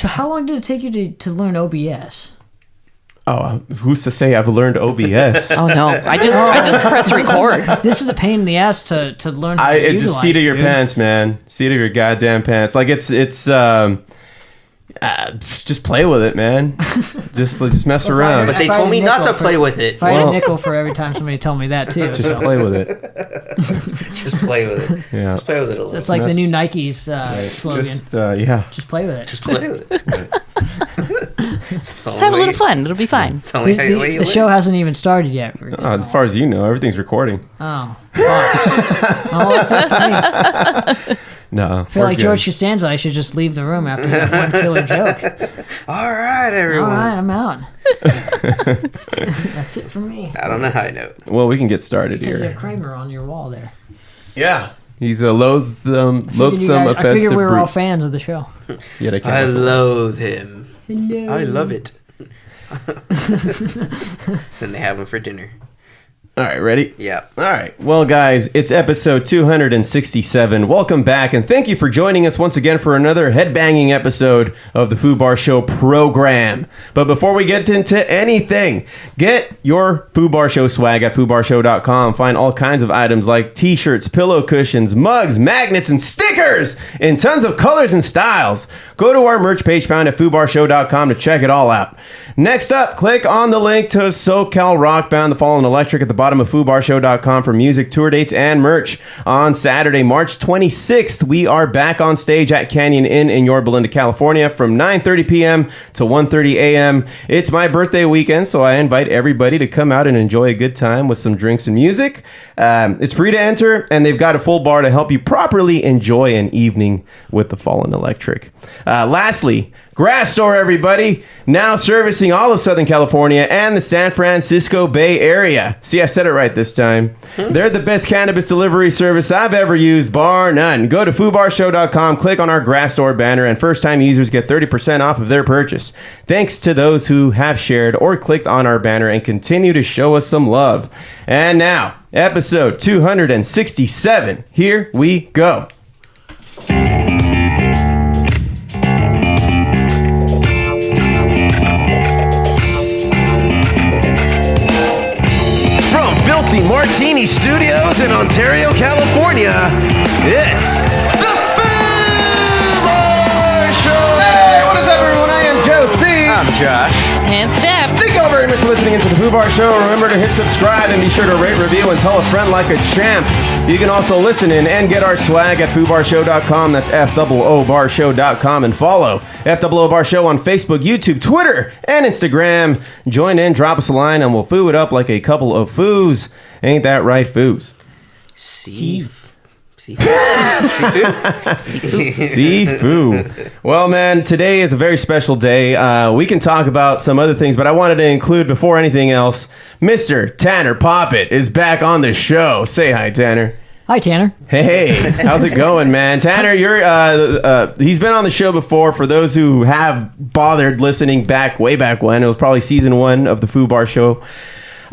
So how long did it take you to learn OBS? Oh, who's to say I've learned OBS? Oh no, I just press record. This is a pain in the ass to learn how to utilize, just seat of your pants, man. Seat of your goddamn pants. Like it's just play with it, man. just mess around. But they told me not to play with it. If I had a nickel for every time somebody told me that too. Just play with it. Just play with it. Yeah. Just play with it a little. That's like the new Nike's slogan. Just play with it. Just play with it. Just have a little fun. It'll be fine. It's only how you The show hasn't even started yet. As far as you know, everything's recording. Oh. Oh, that's it for me. No. I feel like George Costanza, I should just leave the room after that one killer joke. All right, everyone. All right, I'm out. That's it for me. I don't know how I know. Well, we can get started Because you here. have Kramer on your wall there. Yeah. He's a loathsome, I offensive figured we were all brute. fans of the show. Yet I loathe him. Hello. I love it. Then they have him for dinner. All right, ready? Yeah. All right. Well, guys, it's episode 267. Welcome back, and thank you for joining us once again for another headbanging episode of the Foo Bar Show program. But before we get into anything, get your Foo Bar Show swag at foobarshow.com. Find all kinds of items like t-shirts, pillow cushions, mugs, magnets, and stickers in tons of colors and styles. Go to our merch page found at foobarshow.com to check it all out. Next up, click on the link to SoCal rock band The Fallen Electric at the bottom of foobarshow.com for music, tour dates, and merch. On Saturday, March 26th, we are back on stage at Canyon Inn in Yorba Linda, California from 9:30 p.m. to 1:30 a.m. It's my birthday weekend, so I invite everybody to come out and enjoy a good time with some drinks and music. It's free to enter, and they've got a full bar to help you properly enjoy an evening with The Fallen Electric. Lastly, Grass Store, everybody, now servicing all of Southern California and the San Francisco Bay Area. See, I said it right this time. They're the best cannabis delivery service I've ever used, bar none. Go to foobarshow.com, click on our Grass Store banner, and first-time users get 30% off of their purchase. Thanks to those who have shared or clicked on our banner and continue to show us some love. And now, episode 267. Here we go. Filthy Martini Studios in Ontario, California, it's the Foo Bar Show! Hey, what is up, everyone? I am Joe C. I'm Josh. And Steph. Thank you all very much for listening into the Foo Bar Show. Remember to hit subscribe and be sure to rate, review, and tell a friend like a champ. You can also listen in and get our swag at foobarshow.com. That's FOObarshow.com, and follow FOO Bar Show on Facebook, YouTube, Twitter, and Instagram. Join in, drop us a line, and we'll foo it up like a couple of foos. Ain't that right, foos? Seafood. Seafood. Well, man, today is a very special day. We can talk about some other things, but I wanted to include, before anything else, Mr. Tanner Poppitt is back on the show. Say hi, Tanner. Hi, Tanner. Hey, how's it going, man? Tanner, he's been on the show before. For those who have bothered listening way back when, it was probably season 1 of the Foo Bar Show.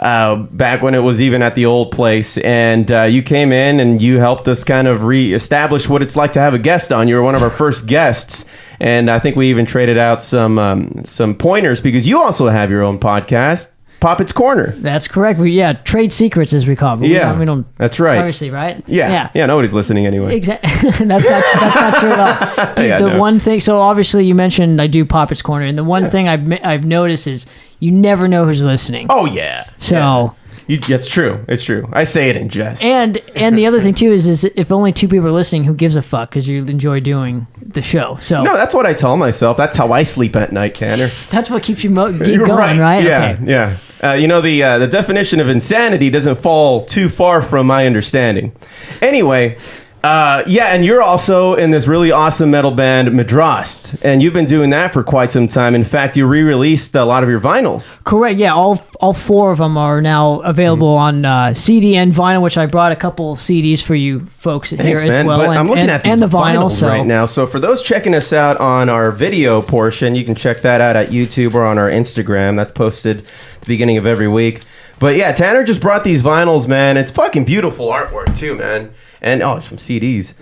Back when it was even at the old place, and you came in and you helped us kind of reestablish what it's like to have a guest on. You were one of our first guests, and I think we even traded out some pointers because you also have your own podcast, Poppitt's Corner. That's correct. Trade secrets as we call it. We don't. That's right. Obviously, right? Yeah. Nobody's listening anyway. Exactly. that's not true at all. Dude, one thing. So obviously, you mentioned I do Poppitt's Corner, and the one thing I've noticed is you never know who's listening. Oh yeah. So. It's true. It's true. I say it in jest. And the other thing too is if only 2 people are listening, who gives a fuck? Because you enjoy doing the show. So no, that's what I tell myself. That's how I sleep at night, Tanner. That's what keeps you keep going, right? Yeah, okay. yeah. The definition of insanity doesn't fall too far from my understanding. Anyway. And you're also in this really awesome metal band, Madrost, and you've been doing that for quite some time. In fact, you re-released a lot of your vinyls. Correct, yeah. All 4 of them are now available on CD and vinyl, which I brought a couple CDs for you folks here as well. But I'm looking at these the vinyls right now. So for those checking us out on our video portion, you can check that out at YouTube or on our Instagram. That's posted at the beginning of every week. But yeah, Tanner just brought these vinyls, man. It's fucking beautiful artwork too, man. And some CDs.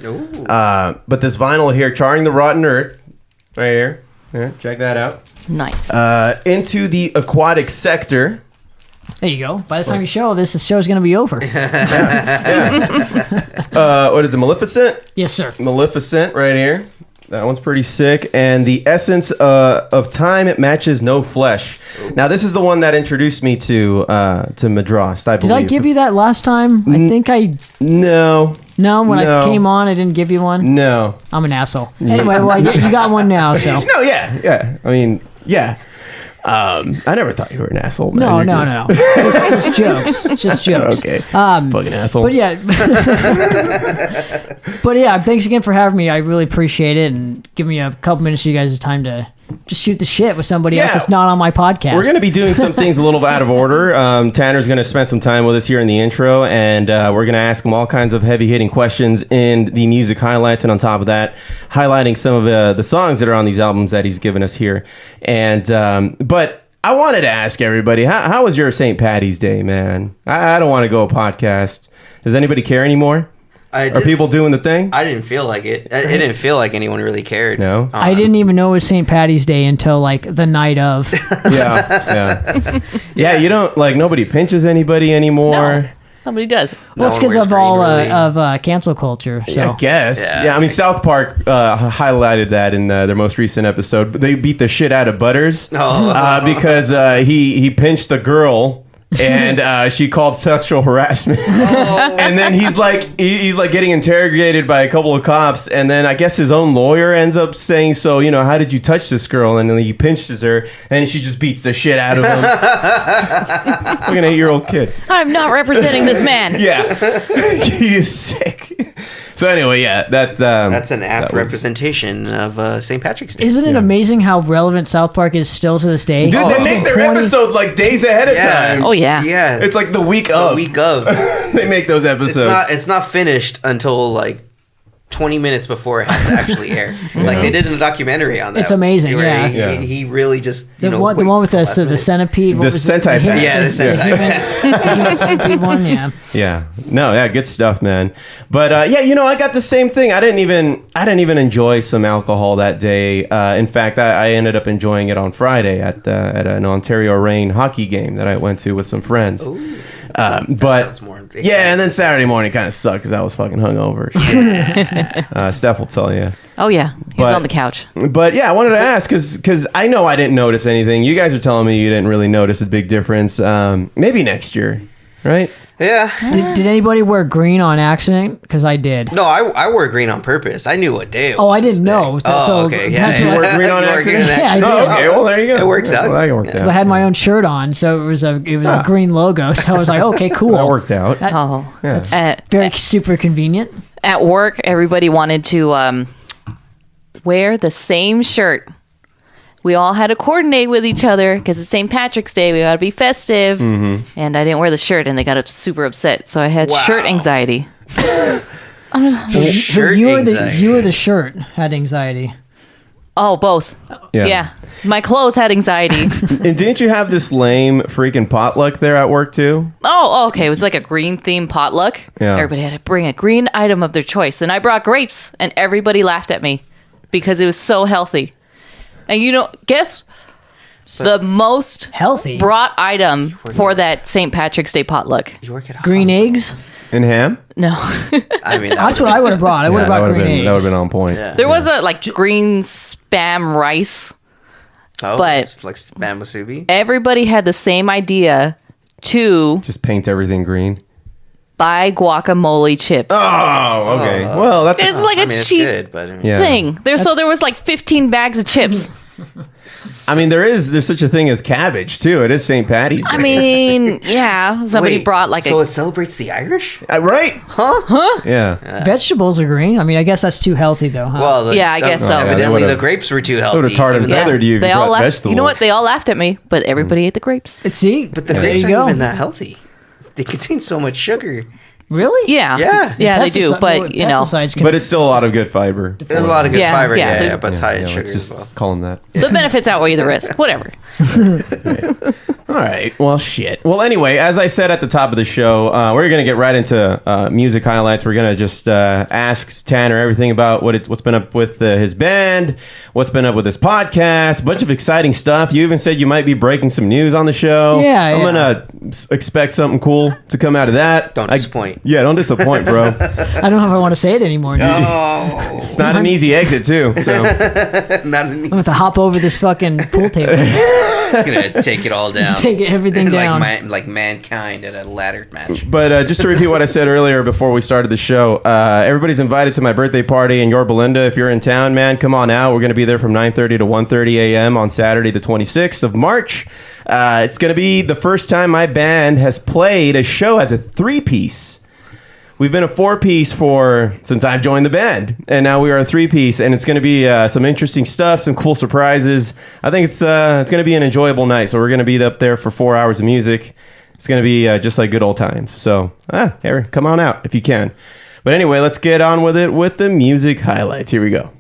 But this vinyl here, Charring the Rotten Earth, right here. Yeah, check that out. Nice. Into the aquatic sector. There you go. By the time you show this show's going to be over. What is it, Maleficent? Yes, sir. Maleficent right here. That one's pretty sick. And the essence of time, it matches no flesh. Now, this is the one that introduced me to Madrost, I Did believe. I give you that last time? I think I... No. No, when I came on, I didn't give you one? No. I'm an asshole. Anyway, well, you got one now, so... No, yeah. I mean, yeah. I never thought you were an asshole. Man. No. Just jokes. Just jokes. Okay. Fucking asshole. But yeah. Thanks again for having me. I really appreciate it, and give me a couple minutes of you guys' time to just shoot the shit with somebody else that's not on my podcast. We're going to be doing some things a little out of order. Tanner's going to spend some time with us here in the intro, and we're going to ask him all kinds of heavy-hitting questions in the music highlights, and on top of that, highlighting some of the songs that are on these albums that he's given us here. And but I wanted to ask everybody, how was your St. Patty's Day, man? I don't want to go a podcast. Does anybody care anymore? Are people doing the thing? I didn't feel like it. It didn't feel like anyone really cared. No? I didn't even know it was St. Patty's Day until like the night of. Yeah, you don't, like, nobody pinches anybody anymore. No, nobody does. Well, it's because of all of cancel culture. So. Yeah, I guess. Yeah, I mean, South Park highlighted that in their most recent episode. They beat the shit out of Butters because he pinched a girl. And she called sexual harassment. And then he's like getting interrogated by a couple of cops, and then I guess his own lawyer ends up saying, so, you know, how did you touch this girl? And then he pinches her, and she just beats the shit out of him. Like an 8-year-old kid. I'm not representing this man. Yeah. He is sick. So anyway, yeah, that's an apt representation of St. Patrick's Day. Isn't it amazing how relevant South Park is still to this day? Dude, they make their episodes like days ahead of time. Oh yeah. Yeah. It's like the week of. They make those episodes. It's not finished until like 20 minutes before it has to actually air. Like they did in a documentary on that. It's amazing, where yeah. He really just the one with the centipede. The centipede. The centipede one. Yeah. Yeah. No. Yeah. Good stuff, man. But yeah, you know, I got the same thing. I didn't even enjoy some alcohol that day. In fact, I ended up enjoying it on Friday at an Ontario Reign hockey game that I went to with some friends. Ooh. But yeah, and then Saturday morning kind of sucked because I was fucking hungover. Steph will tell you. Oh yeah, he's on the couch. But yeah, I wanted to ask because I know I didn't notice anything. You guys are telling me you didn't really notice a big difference. Maybe next year, right? Yeah. Did anybody wear green on accident? Because I did. No, I wore green on purpose. I knew what day it was. Oh, I didn't know. Okay. Yeah. You wore green on accident? Yeah, I did. Oh, okay. Well, there you go. It works out. Well, that worked out. I had my own shirt on, so it was a green logo. So I was like, okay, cool. That worked out. Very super convenient. At work, everybody wanted to wear the same shirt. We all had to coordinate with each other because it's St. Patrick's Day. We got to be festive. Mm-hmm. And I didn't wear the shirt, and they got super upset. So I had shirt anxiety. Shirt anxiety. You or the shirt had anxiety. Oh, both. Yeah. My clothes had anxiety. And didn't you have this lame freaking potluck there at work too? Oh, okay. It was like a green themed potluck. Yeah. Everybody had to bring a green item of their choice. And I brought grapes, and everybody laughed at me because it was so healthy. And guess the most healthy brought item for that St. Patrick's Day potluck? Green eggs and ham? No. I mean, that's what I would have brought. I would have brought green eggs. That would have been on point. Yeah. There was a green spam rice. But it's like spam musubi. Everybody had the same idea to just paint everything green. Buy guacamole chips. Oh, okay. Well, that's it's like a cheap thing. There was like 15 bags of chips. I mean, there's such a thing as cabbage too. It is St. Patty's Day. I mean, yeah. Somebody brought so it celebrates the Irish, right? Huh? Yeah. Vegetables are green. I mean, I guess that's too healthy though. Huh? Well, I guess so. Evidently, the grapes were too healthy. Would have tarred and feathered you if you brought vegetables. You know what? They all laughed at me, but everybody ate the grapes. But the grapes aren't even that healthy. They contain so much sugar. Really? Yeah, they do. But but it's still a lot of good fiber. There's a lot of good fiber. But let's just call them that. The benefits outweigh the risk. Whatever. Oh, right. Well, shit. Well, anyway, as I said at the top of the show, we're going to get right into music highlights. We're going to just ask Tanner everything about what's been up with his band, what's been up with his podcast, a bunch of exciting stuff. You even said you might be breaking some news on the show. Yeah, I'm going to expect something cool to come out of that. Don't disappoint. Yeah, don't disappoint, bro. I don't know if I want to say it anymore. Oh, It's not an easy exit, too. So not an I'm going to hop over this fucking pool table. He's gonna take it all down. Just take everything down. like mankind at a ladder match. But just to repeat what I said earlier before we started the show, everybody's invited to my birthday party in Yorba Linda. If you're in town, man, come on out. We're going to be there from 9:30 to 1:30 a.m. on Saturday, the 26th of March. It's going to be the first time my band has played a show as a 3-piece. We've been a 4-piece since I've joined the band, and now we are a 3-piece, and it's going to be some interesting stuff, some cool surprises. I think it's going to be an enjoyable night. So we're going to be up there for 4 hours of music. It's going to be just like good old times. So, Harry, come on out if you can. But anyway, let's get on with it with the music highlights. Here we go.